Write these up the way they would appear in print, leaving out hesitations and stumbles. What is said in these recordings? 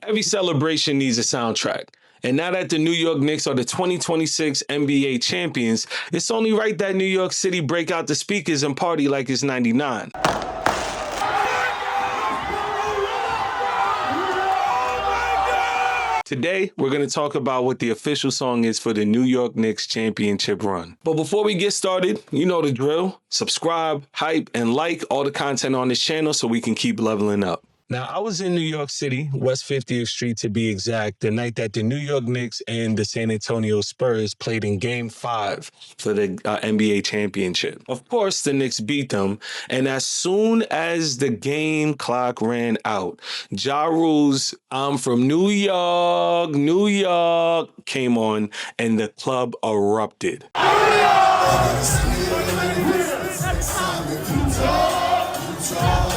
Every celebration needs a soundtrack. And now that the New York Knicks are the 2026 NBA champions, it's only right that New York City break out the speakers and party like it's 99. Today, we're going to talk about what the official song is for the New York Knicks championship run. But before we get started, you know the drill. Subscribe, hype, and like all the content on this channel so we can keep leveling up. Now, I was in New York City, West 50th Street to be exact, the night that the New York Knicks and the San Antonio Spurs played in Game 5 for the NBA championship. Of course, the Knicks beat them, and as soon as the game clock ran out, Ja Rule's "I'm from New York, New York" came on, and the club erupted.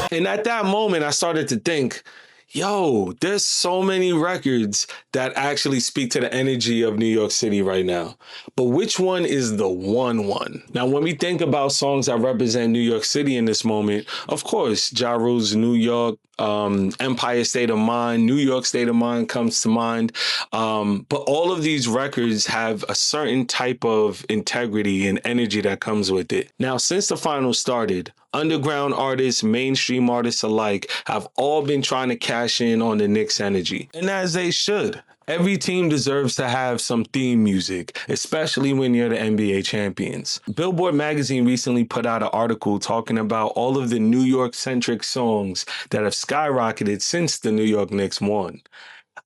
And at that moment, I started to think, yo, there's so many records that actually speak to the energy of New York City right now. But which one is the one? Now, when we think about songs that represent New York City in this moment, of course, Ja Rule's New York, Empire State of Mind, New York State of Mind comes to mind. But all of these records have a certain type of integrity and energy that comes with it. Now, since the finals started, underground artists, mainstream artists alike have all been trying to cash in on the Knicks energy. And as they should. Every team deserves to have some theme music, especially when you're the NBA champions. Billboard magazine recently put out an article talking about all of the New York-centric songs that have skyrocketed since the New York Knicks won.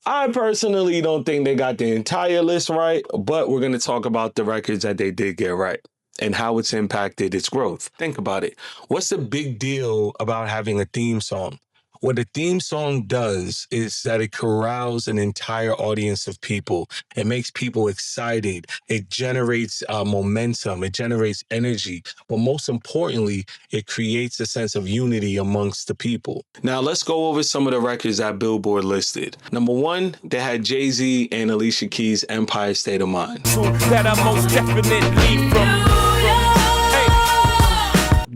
I personally don't think they got the entire list right, but we're going to talk about the records that they did get right and how it's impacted its growth. Think about it. What's the big deal about having a theme song? What a theme song does is that it corrals an entire audience of people. It makes people excited. It generates momentum. It generates energy. But most importantly, it creates a sense of unity amongst the people. Now, let's go over some of the records that Billboard listed. Number one, they had Jay-Z and Alicia Keys' Empire State of Mind. That I most definitely from.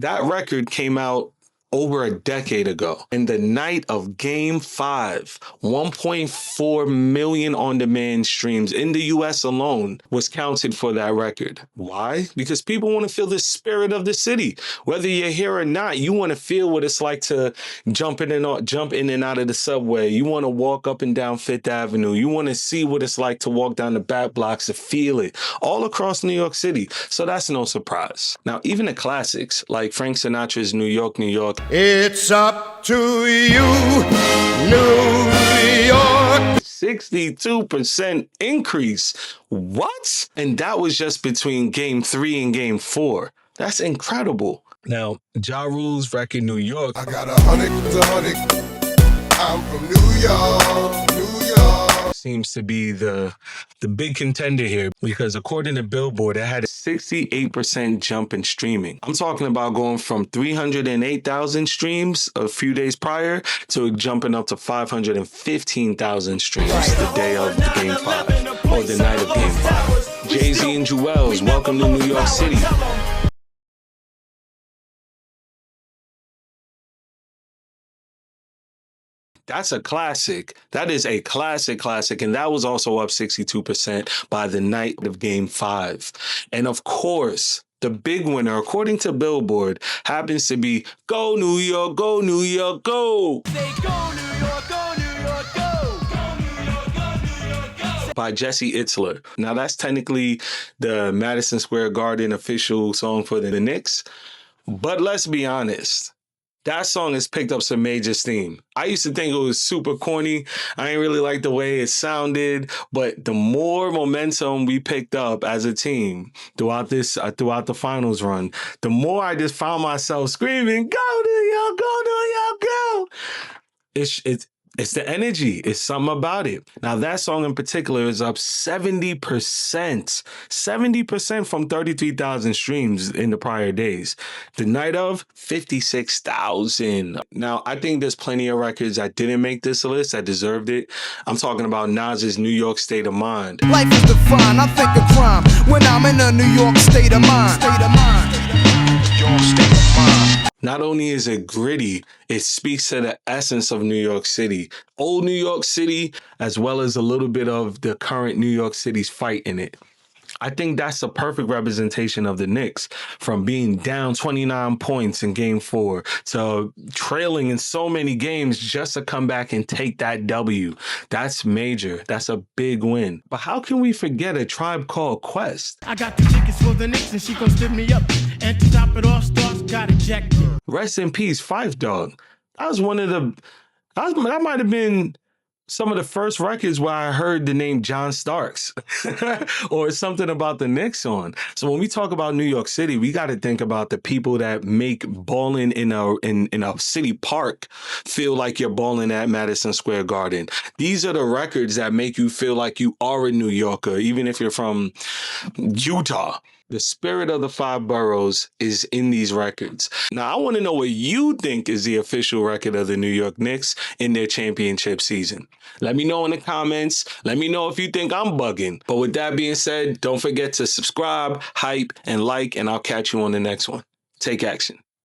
That record came out over a decade ago. In the night of Game 5, 1.4 million on-demand streams in the US alone was counted for that record. Why? Because people want to feel the spirit of the city. Whether you're here or not, you want to feel what it's like to jump in and out of the subway. You want to walk up and down Fifth Avenue. You want to see what it's like to walk down the back blocks to feel it all across New York City. So that's no surprise. Now, even the classics like Frank Sinatra's New York, New York, it's up to you, New York. 62% increase. What? And that was just between Game 3 and Game 4. That's incredible. Now, Ja Rule's record, New York. I got 100. I'm from New York, New York. Seems to be the big contender here because according to Billboard, it had a 68% jump in streaming. I'm talking about going from 308,000 streams a few days prior to jumping up to 515,000 streams the day of Game 5 or the night of Game 5. Jay-Z and Jewels, welcome to New York City. That's a classic. That is a classic. And that was also up 62% by the night of Game 5. And of course, the big winner, according to Billboard, happens to be Go New York, Go New York, Go! Say go New York, go New York, go! Go New York, go New York, go! By Jesse Itzler. Now, that's technically the Madison Square Garden official song for the Knicks. But let's be honest. That song has picked up some major steam. I used to think it was super corny. I ain't really like the way it sounded, but the more momentum we picked up as a team throughout the finals run, the more I just found myself screaming, "Go New York, go New York, go!" It's the energy. It's something about it. Now, that song in particular is up 70%. 70% from 33,000 streams in the prior days. The night of, 56,000. Now, I think there's plenty of records that didn't make this list that deserved it. I'm talking about Nas's New York State of Mind. Life is defined, I think of crime when I'm in a New York state of mind. New York state of mind. Not only is it gritty, it speaks to the essence of New York City. Old New York City, as well as a little bit of the current New York City's fight in it. I think that's a perfect representation of the Knicks, from being down 29 points in game 4 to trailing in so many games just to come back and take that W. That's major. That's a big win. But how can we forget A Tribe Called Quest? I got the tickets for the Knicks and she gon' slip me up. And to top it off, Stars got ejected. Rest in peace, Phife Dawg. That was one of the... That might have been some of the first records where I heard the name John Starks or something about the Knicks on. So when we talk about New York City, we got to think about the people that make balling in a city park feel like you're balling at Madison Square Garden. These are the records that make you feel like you are a New Yorker, even if you're from Utah. The spirit of the 5 boroughs is in these records. Now, I want to know what you think is the official record of the New York Knicks in their championship season. Let me know in the comments. Let me know if you think I'm bugging. But with that being said, don't forget to subscribe, hype, and like, and I'll catch you on the next one. Take action.